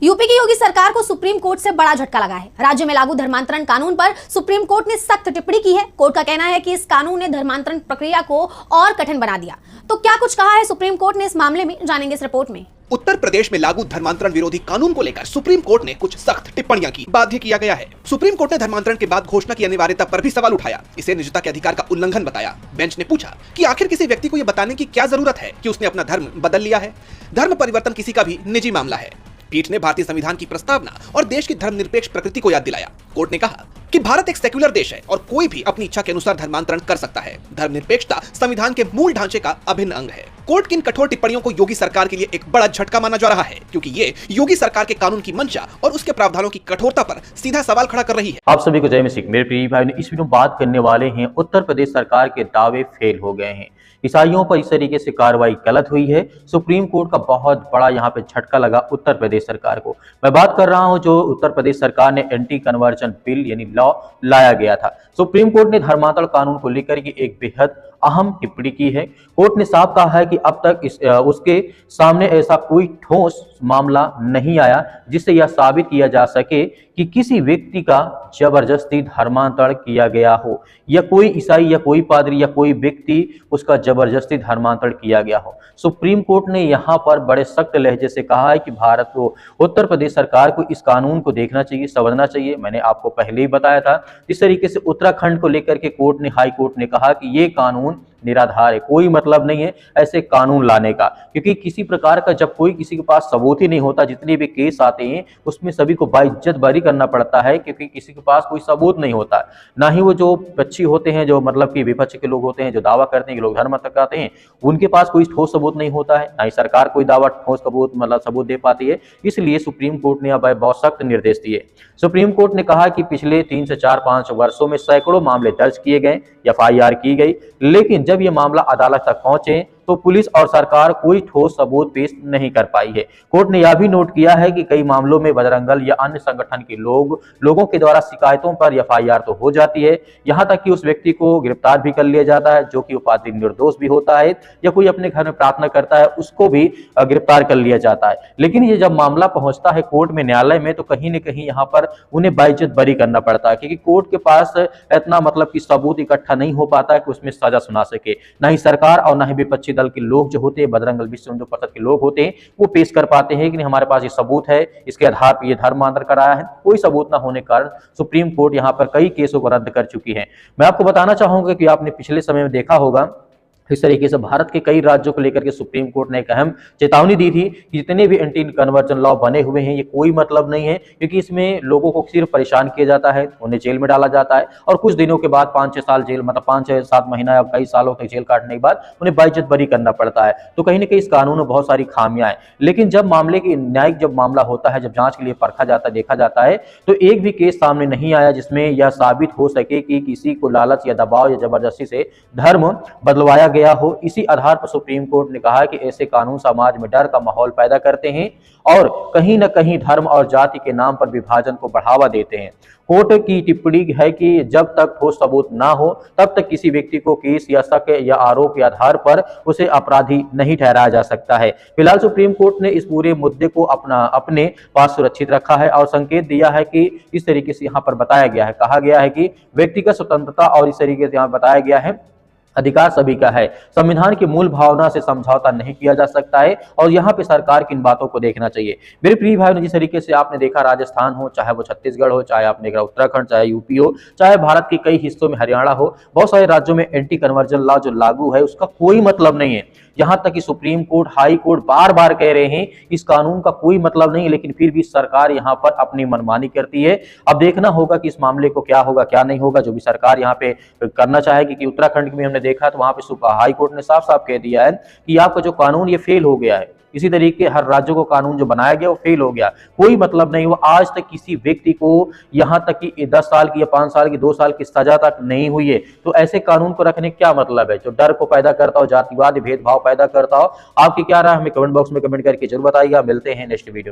UP की योगी सरकार को सुप्रीम कोर्ट से बड़ा झटका लगा है। राज्य में लागू धर्मांतरण कानून पर सुप्रीम कोर्ट ने सख्त टिप्पणी की है। कोर्ट का कहना है कि इस कानून ने धर्मांतरण प्रक्रिया को और कठिन बना दिया। तो क्या कुछ कहा है सुप्रीम कोर्ट ने इस मामले में, जानेंगे इस रिपोर्ट में। उत्तर प्रदेश में लागू धर्मांतरण विरोधी कानून को लेकर सुप्रीम कोर्ट ने कुछ सख्त टिप्पणियां की, बाध्य किया गया है। सुप्रीम कोर्ट ने धर्मांतरण के बाद घोषणा की अनिवार्यता पर भी सवाल उठाया। इसे निजता के अधिकार का उल्लंघन बताया। बेंच ने पूछा कि आखिर किसी व्यक्ति को यह बताने की क्या जरूरत है कि उसने अपना धर्म बदल लिया है। धर्म परिवर्तन किसी का भी निजी मामला है। पीठ ने भारतीय संविधान की प्रस्तावना और देश की धर्मनिरपेक्ष प्रकृति को याद दिलाया। कोर्ट ने कहा कि भारत एक सेक्युलर देश है और कोई भी अपनी इच्छा के अनुसार धर्मांतरण कर सकता है। धर्मनिरपेक्षता संविधान के मूल ढांचे का अभिन्न अंग है। कोर्ट की इन कठोर टिप्पणियों को योगी सरकार के लिए एक बड़ा झटका माना जा रहा है, क्योंकि ये योगी सरकार के कानून की मंशा और उसके प्रावधानों की कठोरता पर सीधा सवाल खड़ा कर रही है। आप सभी को जय मसीह। मेरे प्रिय भाई ने इस वीडियो में बात करने वाले हैं, उत्तर प्रदेश सरकार के दावे फेल हो गए हैं। ईसाइयों पर इस तरीके से कार्रवाई गलत हुई है। सुप्रीम कोर्ट का बहुत बड़ा यहाँ पे झटका लगा उत्तर प्रदेश सरकार को। मैं बात कर रहा हूँ जो उत्तर प्रदेश सरकार ने एंटी कन्वर्जन बिल यानी लॉ लाया गया था। सुप्रीम कोर्ट ने धर्मांतरण कानून को लेकर के एक बेहद अहम टिप्पणी की है। कोर्ट ने साफ कहा है कि अब तक उसके सामने ऐसा कोई ठोस मामला नहीं आया जिससे यह साबित किया जा सके कि किसी व्यक्ति का जबरदस्ती धर्मांतरण किया गया हो, या कोई ईसाई या कोई पादरी या कोई व्यक्ति उसका जबरदस्ती धर्मांतरण किया गया हो। सुप्रीम कोर्ट ने यहाँ पर बड़े सख्त लहजे से कहा है कि भारत को, उत्तर प्रदेश सरकार को इस कानून को देखना चाहिए, समझना चाहिए। मैंने आपको पहले ही बताया था। इस तरीके से उत्तराखंड को लेकर के कोर्ट ने, हाई कोर्ट ने कहा कि ये कानून निराधार है, कोई मतलब नहीं है ऐसे कानून लाने का, क्योंकि किसी प्रकार का जब कोई किसी के पास सबूत ही नहीं होता, जितने भी केस आते हैं उसमें सभी को बाइज्जत बरी करना पड़ता है, क्योंकि किसी के पास कोई सबूत नहीं होता। ना ही वो जो पक्षी होते हैं, जो मतलब कि विपक्ष के लोग होते हैं, जो दावा करते हैं कि लोग धर्म तकाते हैं, उनके पास कोई ठोस सबूत नहीं होता है। ना ही सरकार कोई दावा ठोस सबूत दे पाती है। इसलिए सुप्रीम कोर्ट ने अब बहुत सख्त निर्देश दिए। सुप्रीम कोर्ट ने कहा कि पिछले 3 से 4-5 वर्षों में सैकड़ों मामले दर्ज किए गए, FIR की गई, लेकिन जब ये मामला अदालत तक पहुंचे तो पुलिस और सरकार कोई ठोस सबूत पेश नहीं कर पाई है। कोर्ट ने यह भी नोट किया है कि कई मामलों में बजरंग दल या अन्य संगठन के लोगों के द्वारा शिकायतों पर FIR तो हो जाती है, यहां तक कि उस व्यक्ति को गिरफ्तार भी कर लिया जाता है जो कि उपाधि निर्दोष भी होता है, या कोई अपने घर में प्रार्थना करता है उसको भी गिरफ्तार कर लिया जाता है। लेकिन ये जब मामला पहुंचता है कोर्ट में, न्यायालय में, तो कहीं न कहीं यहाँ पर उन्हें बाइज्जत बरी करना पड़ता है, क्योंकि कोर्ट के पास इतना मतलब कि सबूत इकट्ठा नहीं हो पाता है कि उसमें सजा सुना सके। ना ही सरकार और ना ही विपक्षी दल के लोग जो होते हैं, बजरंग दल विश्व हिंदू परिषद के लोग होते हैं, वो पेश कर पाते हैं कि हमारे पास ये सबूत है, इसके आधार पर ये धर्मांतरण कराया है। कोई सबूत ना होने के कारण सुप्रीम कोर्ट यहाँ पर कई केसों को रद्द कर चुकी है। मैं आपको बताना चाहूंगा कि आपने पिछले समय में देखा होगा, इस तरीके से भारत के कई राज्यों को लेकर के सुप्रीम कोर्ट ने एक अहम चेतावनी दी थी कि जितने भी एंटी कन्वर्जन लॉ बने हुए हैं, ये कोई मतलब नहीं है, क्योंकि इसमें लोगों को सिर्फ परेशान किया जाता है, उन्हें जेल में डाला जाता है और कुछ दिनों के बाद 5-6 साल जेल, मतलब 5-6-7 महीना या कई सालों तक जेल काटने के बाद उन्हें बाइज्जत बरी करना पड़ता है। तो कहीं ना कहीं इस कानून में बहुत सारी खामियां हैं। लेकिन जब मामले की न्यायिक जब मामला होता है, जब जांच के लिए परखा जाता है, देखा जाता है, तो एक भी केस सामने नहीं आया जिसमें यह साबित हो सके कि किसी को लालच या दबाव या जबरदस्ती से धर्म बदलवाया गया हो। इसी आधार पर सुप्रीम कोर्ट ने कहा कि ऐसे कानून समाज में डर का माहौल पैदा करते हैं और कहीं न कहीं धर्म और जाति के नाम पर विभाजन को बढ़ावा देते हैं। कोर्ट की टिप्पणी है कि जब तक ठोस सबूत ना हो तब तक किसी व्यक्ति को केस या शक या आरोप के आधार पर उसे अपराधी नहीं ठहराया जा सकता है। फिलहाल सुप्रीम कोर्ट ने इस पूरे मुद्दे को अपने पास सुरक्षित रखा है और संकेत दिया है कि इस तरीके से यहाँ पर बताया गया है, कहा गया है कि व्यक्तिगत स्वतंत्रता और इस तरीके से यहाँ बताया गया है अधिकार सभी का है। संविधान की मूल भावना से समझौता नहीं किया जा सकता है और यहाँ पे सरकार की इन बातों को देखना चाहिए। मेरे प्रिय भाइयों, जिस तरीके से आपने देखा राजस्थान हो, चाहे वो छत्तीसगढ़ हो, चाहे आपने देखा उत्तराखंड, चाहे यूपी हो, चाहे भारत के कई हिस्सों में हरियाणा हो, बहुत सारे राज्यों में एंटी कन्वर्जन लॉ जो लागू है उसका कोई मतलब नहीं है। यहां तक कि supreme court, high court bar बार कह रहे हैं इस कानून का कोई मतलब नहीं, लेकिन फिर भी सरकार यहां पर अपनी मनमानी करती है। अब देखना होगा कि इस मामले को क्या होगा क्या नहीं होगा, जो भी सरकार यहां पे करना चाहेगी। कि उत्तराखंड में हमने देखा तो वहां पे हाई कोर्ट ने साफ साफ कह दिया है कि आपका जो कानून ये फेल हो गया है। इसी तरीके हर राज्यों को कानून जो बनाया गया वो फेल हो गया, कोई मतलब नहीं। वो आज तक किसी व्यक्ति को यहां तक कि 10 साल की या 5 साल की, 2 साल की सजा तक नहीं हुई है। तो ऐसे कानून को रखने क्या मतलब है, जो डर को पैदा करता हो, जातिवाद भेदभाव पैदा करता हो। आपकी क्या राय, हमें कमेंट बॉक्स में कमेंट करके जरूर बताइएगा। मिलते हैं नेक्स्ट वीडियो में।